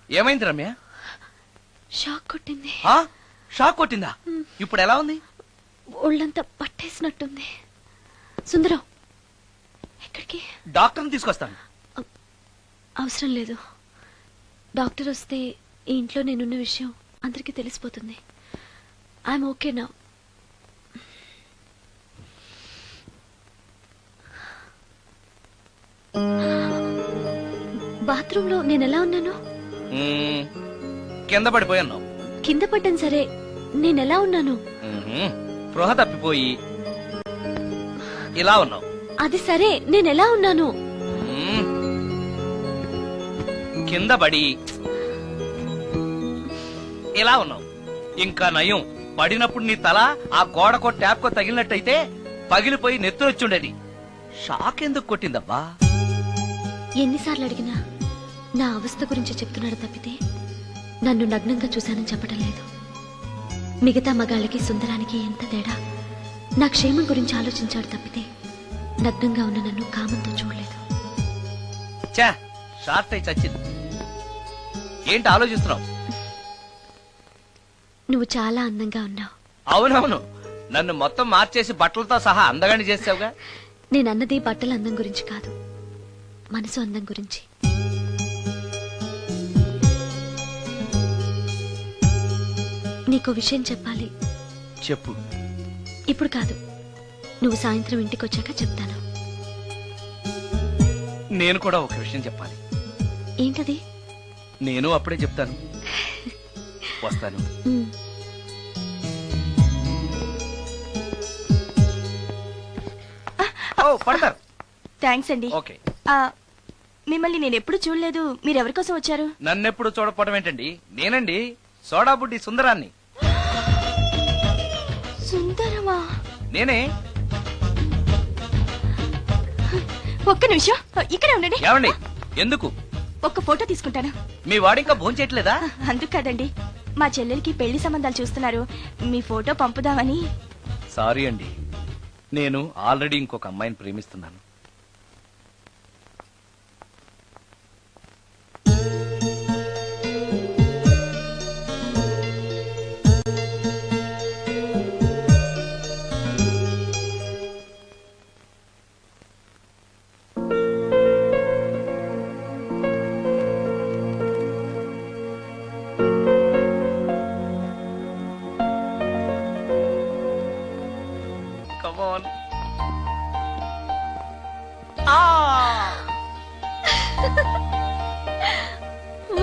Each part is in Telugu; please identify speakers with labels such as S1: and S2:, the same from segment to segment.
S1: ఏమైంది రమ్య?
S2: షాక్ కొట్టింది.
S1: షాక్ కొట్టిందా? ఇప్పుడు ఎలా ఉంది?
S2: ఒళ్ళంతా పట్టేసినట్టుంది. సుందరం, ఎక్కడికి?
S1: డాక్టర్ని తీసుకొస్తాను.
S2: అవసరం లేదు. డాక్టర్ వస్తే ఈ ఇంట్లో నేనున్న విషయం అందరికీ తెలిసిపోతుంది. I'm okay now. బాత్రూంలో నేను ఎలా ఉన్నాను?
S1: కింద పడిపోయాను.
S2: కింద పడ్డాను సరే, నేను ఎలా ఉన్నాను?
S1: స్పృహ తప్పిపోయి ఇలా ఉన్నావు.
S2: అది సరే, నేను ఎలా ఉన్నాను?
S1: కింద పడి ఇలా ఉన్నావు. ఇంకా నయం, పడినప్పుడు నీ తల ఆ గోడకో ట్యాప్కో తగిలినట్టయితే పగిలిపోయి నెత్తురొచ్చుండేది. షాక్ ఎందుకు కొట్టిందబ్బా?
S2: ఎన్నిసార్లు అడిగినా నా అవస్థ గురించి చెప్తున్నాడు తప్పితే నన్ను నగ్నంగా చూశానని చెప్పడం లేదు. మిగతా మగాళ్ళకి సుందరానికి ఎంత తేడా. నా క్షేమం గురించి ఆలోచించాడు తప్పితే నగ్నంగా ఉన్న నన్ను కామంతో చూడలేదు.
S1: షార్ట్ అయి చచ్చింది. ఏంటి ఆలోచిస్తున్నావు?
S2: నువ్వు చాలా అందంగా ఉన్నావు.
S1: అవునవును, నన్ను మొత్తం మార్చేసి బట్టలతో సహా అందగాని చేసావుగా.
S2: నేనన్నది బట్టల అందం గురించి కాదు, మనసు అందం గురించి. నీకో విషయం చెప్పాలి.
S1: చెప్పు.
S2: ఇప్పుడు కాదు, నువ్వు సాయంత్రం ఇంటికి వచ్చాక చెప్తాను.
S1: నేను కూడా ఒక విషయం చెప్పాలి.
S2: ఏంటది?
S1: నేను అప్పుడే చెప్తాను. వస్తాను. పడతారు.
S3: థ్యాంక్స్ అండి.
S1: ఓకే.
S3: మిమ్మల్ని నేను ఎప్పుడు చూడలేదు. మీరెవరి కోసం వచ్చారు?
S1: నన్నెప్పుడు చూడకపోవడం ఏంటండి? నేనండి, సోడా బుడ్డి సుందరాన్ని.
S3: సుందరమా?
S1: నేనే.
S3: ఒక్క నిమిషం ఇక్కడే ఉండండి.
S1: ఏమండి? ఎందుకు?
S3: ఒక్క ఫోటో తీసుకుంటాను.
S1: మీ వాడింకా భోంచేయట్లేదా?
S3: అందుకు కాదండి, మా చెల్లెలకి పెళ్లి సంబంధాలు చూస్తున్నారు. మీ ఫోటో పంపుదామని.
S1: సారీ అండి, నేను ఆల్రెడీ ఇంకొక అమ్మాయిని ప్రేమిస్తున్నాను. Come on.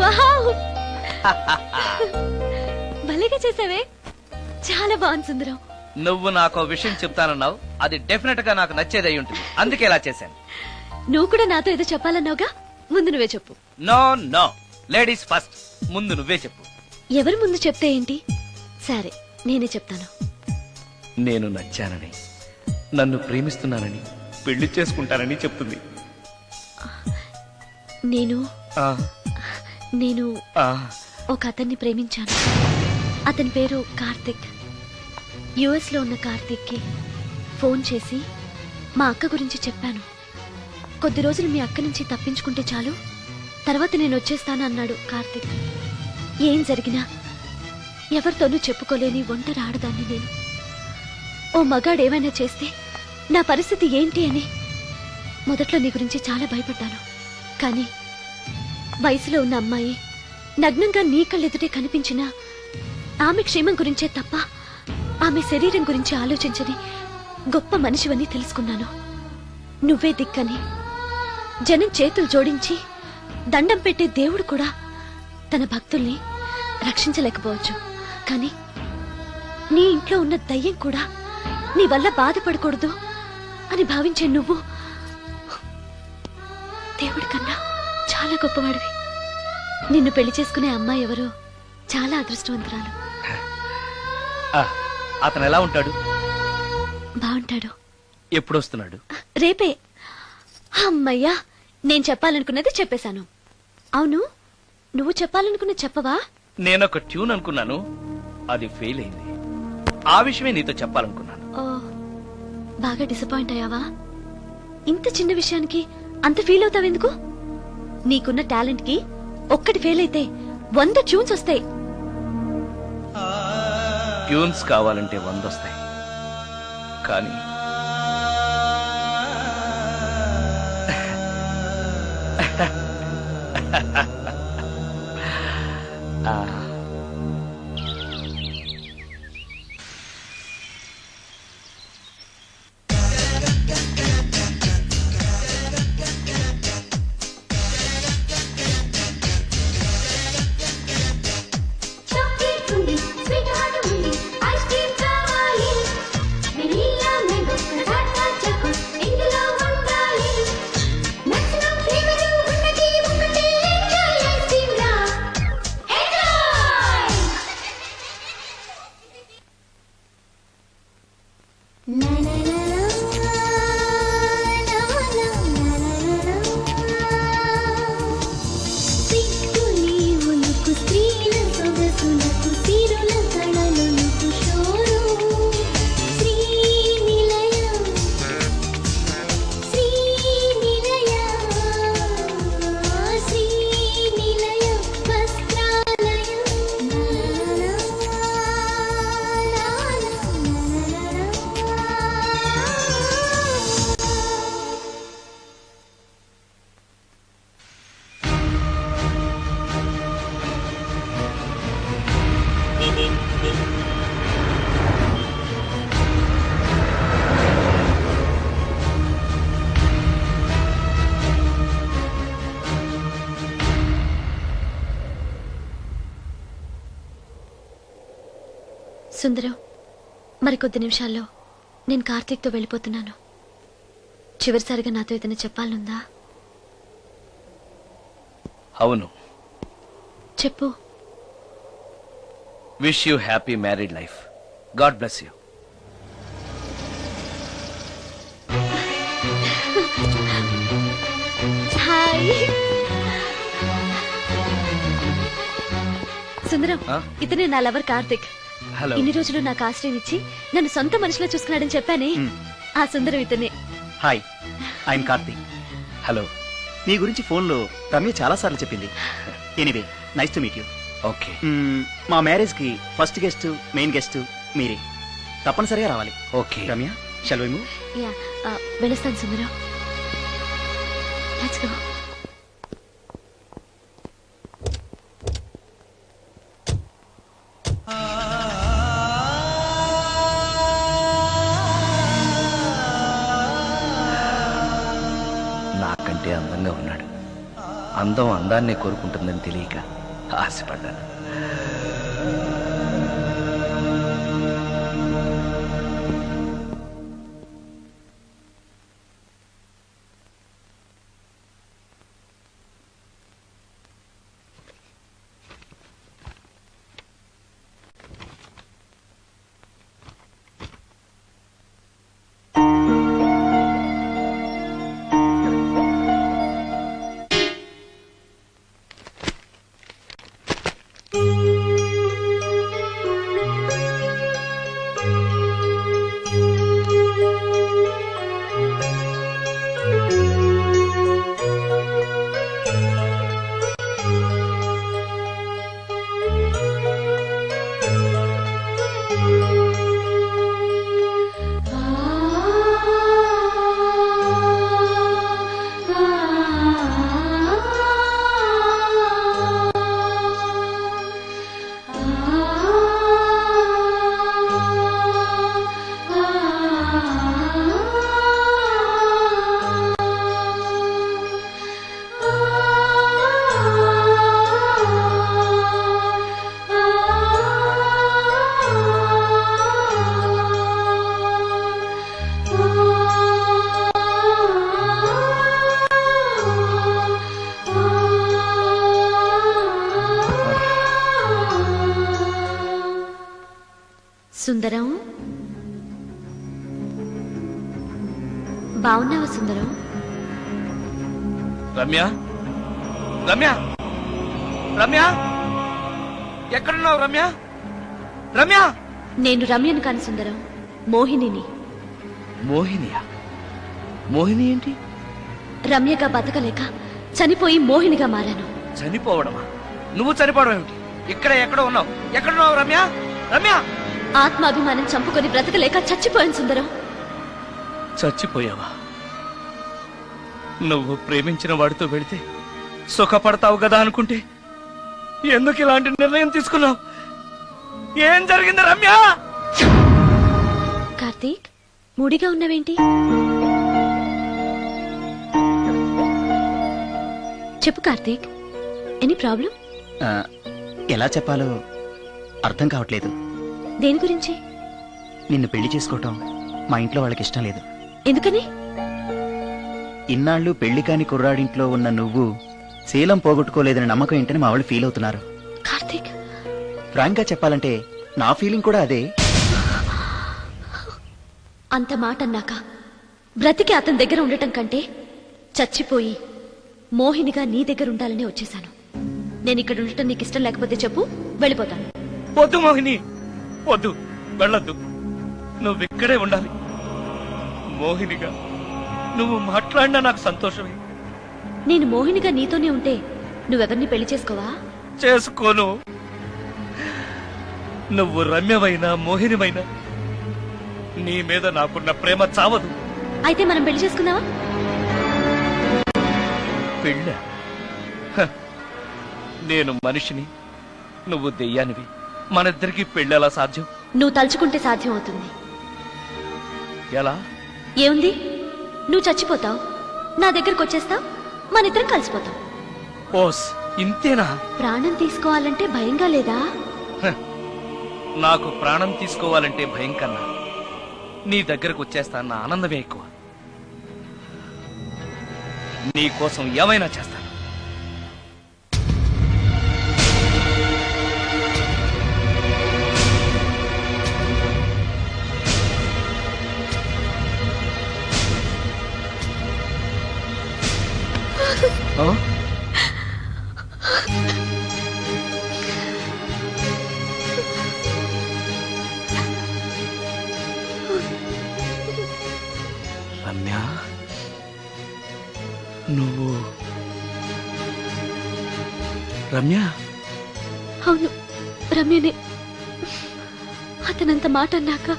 S2: వావ్! భలేగా చేసావే. చాలా బాగుంది సుందరం.
S1: నువ్వు నాకు విషయం చెప్తానన్నావు, అది డెఫినెట్ గా నాకు నచ్చేది అయి ఉంటుంది. అందుకే ఇలా చేశాను.
S2: నువ్వు కూడా నాతో ఏదో చెప్పాలన్నావుగా, ముందు నువ్వే చెప్పు.
S1: No no, ladies first. ముందు నువ్వే చెప్పు.
S2: ఎవరి ముందు చెప్తే ఏంటి? సరే, నేనే చెప్తాను.
S1: నేను నచ్చానని, నన్ను ప్రేమిస్తున్నానని, పెళ్లి చేసుకుంటానని చెప్తుంది.
S2: నేను
S1: ఆ,
S2: నేను
S1: ఆ,
S2: ఒక అతన్ని ప్రేమించాను. అతని పేరు కార్తిక్. యుఎస్ లో ఉన్న కార్తిక్ కి ఫోన్ చేసి మా అక్క గురించి చెప్పాను. కొద్ది రోజులు మీ అక్క నుంచి తప్పించుకుంటే చాలు, తర్వాత నేను వచ్చేస్తాను అన్నాడు కార్తిక్. ఏం జరిగినా ఎవరితోనూ చెప్పుకోలేని ఒంటరి ఆడదాన్ని నేను. ఓ మగాడు ఏమైనా చేస్తే నా పరిస్థితి ఏంటి అని మొదట్లో నీ గురించి చాలా భయపడ్డాను. కానీ వయసులో ఉన్న అమ్మాయి నగ్నంగా నీ కళ్ళెదుటే కనిపించినా ఆమె క్షేమం గురించే తప్ప ఆమె శరీరం గురించి ఆలోచించని గొప్ప మనిషివని తెలుసుకున్నాను. నువ్వే దిక్కని. జనం చేతులు జోడించి దండం పెట్టే దేవుడు కూడా తన భక్తుల్ని రక్షించలేకపోవచ్చు. కానీ నీ ఇంట్లో ఉన్న దయ్యం కూడా నీ వల్ల బాధపడకూడదు అని భావించే నువ్వు దేవుడి కన్నా చాలా గొప్పవాడివి. నిన్ను పెళ్లి చేసుకునే అమ్మాయి ఎవరో చాలా అదృష్టవంతురాలు.
S1: అతను ఎలా ఉంటాడు?
S2: బాగుంటాడు.
S1: ఎప్పుడు వస్తున్నాడు?
S2: రేపే. అమ్మయ్యా, నేను చెప్పాలనుకున్నది చెప్పేశాను. అవును, నువ్వు చెప్పాలనుకున్నది చెప్పవా?
S1: నేనొక ట్యూన్ అనుకున్నాను, అది ఫెయిల్ అయింది. ఆ విషయమే నీతో చెప్పాలనుకున్నాను.
S2: ఓ, బాగా డిసప్పాయింట్ అయ్యావా? ఇంత చిన్న విషయానికి అంత ఫీల్ అవుతావెందుకు? నీకున్న టాలెంట్ కి ఒక్కటి ఫెయిల్ అయితే 100 ట్యూన్స్ వస్తాయి.
S1: ట్యూన్స్ కావాలంటే 100 వస్తాయి, కానీ
S2: సుందరం, మరికొద్ది నిమిషాల్లో నేను కార్తీక్తో వెళ్ళిపోతున్నాను. చివరిసారిగా నాతో ఏదైనా చెప్పాలనుందా?
S1: అవును,
S2: చెప్పు.
S1: Wish you happy married life. God bless you.
S2: Hi Sundaram, ఇతనే నా లవర్ కార్తిక్.
S1: హలో.
S2: ఇన్ని రోజులు నాకు ఆశ్రయం ఇచ్చి నన్ను సొంత మనిషిలో చూసుకున్నాడని చెప్పానే, ఆ సుందరం ఇతనే.
S4: Hi, I'm Karthik.
S1: హలో.
S4: మీ గురించి ఫోన్లో రమ్య చాలా సార్లు చెప్పింది. Anyway, nice to meet you.
S1: Okay.
S4: మా మ్యారేజ్ కి ఫస్ట్ గెస్ట్, మెయిన్ గెస్ట్ మీరే. తప్పనిసరిగా రావాలి.
S1: Okay
S4: Ramya, shall we move?
S2: Yeah, వెళ్ళొస్తాను సుందరం. Let's go.
S1: నాకంటే అందంగా ఉన్నాడు. అందం అందాన్నే కోరుకుంటుందని తెలియక ఆశపడ్డాను.
S2: సుందరం, బాగున్నావా సుందరం?
S1: రమ్య, రమ్య, రమ్య, ఎక్కడున్నావు రమ్య? రమ్య!
S2: నేను రమ్యను కాని సుందరం, మోహినిని.
S1: మోహినియా? మోహిని ఏంటి?
S2: రమ్యగా బతకలేక చనిపోయి మోహినిగా మారాను.
S1: చనిపోవడమా? నువ్వు చనిపోవడం ఏమిటి? ఇక్కడే ఎక్కడో ఉన్నావు. ఎక్కడున్నావు రమ్య? రమ్య!
S2: ఆత్మాభిమానం చంపుకొని బ్రతకలేక చచ్చిపోయాను సుందరం.
S1: చచ్చిపోయావా? నువ్వు ప్రేమించిన వాడితో వెళితే సుఖపడతావు కదా అనుకుంటే ఎందుకు ఇలాంటి నిర్ణయం తీసుకున్నావు? ఏం జరిగింది రమ్య?
S2: కార్తీక్, మూడిగా ఉన్నవేంటి? చెప్పు కార్తీక్, ఎనీ ప్రాబ్లం?
S4: ఆ, ఎలా చెప్పాలో అర్థం కావట్లేదు.
S2: దేని గురించి?
S4: నిన్ను పెళ్లి చేసుకోవటం మా ఇంట్లో వాళ్ళకి ఇష్టం లేదు.
S2: ఎందుకని?
S4: ఇన్నాళ్ళు పెళ్లి కాని కుర్రాడింట్లో ఉన్న నువ్వు శీలం పోగొట్టుకోలేదని నమ్మకం ఏంటని మా వాళ్ళు ఫీల్ అవుతున్నారు.
S2: కార్తీక్,
S4: ఫ్రాంక్ గా చెప్పాలంటే నా ఫీలింగ్ కూడా అదే.
S2: అంత మాట అన్నాక బ్రతికి అతని దగ్గర ఉండటం కంటే చచ్చిపోయి మోహినిగా నీ దగ్గర ఉండాలని వచ్చేశాను. నేను ఇక్కడ ఉండటం నీకు ఇష్టం లేకపోతే చెప్పు, వెళ్ళిపోతాను.
S1: వద్దు మోహిని, వద్దు, వెళ్ళొద్దు. నువ్వు ఇక్కడే ఉండాలి. మోహినిగా నువ్వు మాట్లాడినా నాకు సంతోషమే.
S2: నేను మోహినిగా నీతోనే ఉంటే నువ్వెవరిని పెళ్లి చేసుకోవా?
S1: చేసుకోను. నువ్వు రమ్యమైనా మోహినిమైనా నీ మీద నాకున్న ప్రేమ చావదు.
S2: అయితే మనం పెళ్లి చేసుకుందావా?
S1: పెళ్ళ? నేను మనిషిని, నువ్వు దెయ్యానివి. మనిద్దరికి పెళ్ళెలా సాధ్యం?
S2: నువ్వు తలుచుకుంటే సాధ్యం అవుతుంది.
S1: ఎలా?
S2: ఏముంది, నువ్వు చచ్చిపోతావు, నా దగ్గరకు వచ్చేస్తావు, మనిద్దరం కలిసిపోతాం.
S1: ఓస్, ఇంతేనా?
S2: ప్రాణం తీసుకోవాలంటే భయంగా లేదా?
S1: నాకు ప్రాణం తీసుకోవాలంటే భయం కన్నా నీ దగ్గరకు వచ్చేస్తాన్న ఆనందమే ఎక్కువ. నీ కోసం ఏమైనా చేస్తాను. రమ్య, నువ్వు రమ్య?
S2: అవును, రమ్యనే. అతనంత మాట అన్నాక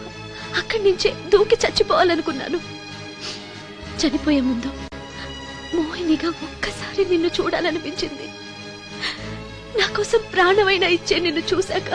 S2: అక్కడి నుంచే దూకి చచ్చిపోవాలనుకున్నాను. చనిపోయే ముందు మోహినిగా ఒక్కసారి నిన్ను చూడాలనిపించింది. నా కోసం ప్రాణమైనా ఇచ్చే నిన్ను చూశాక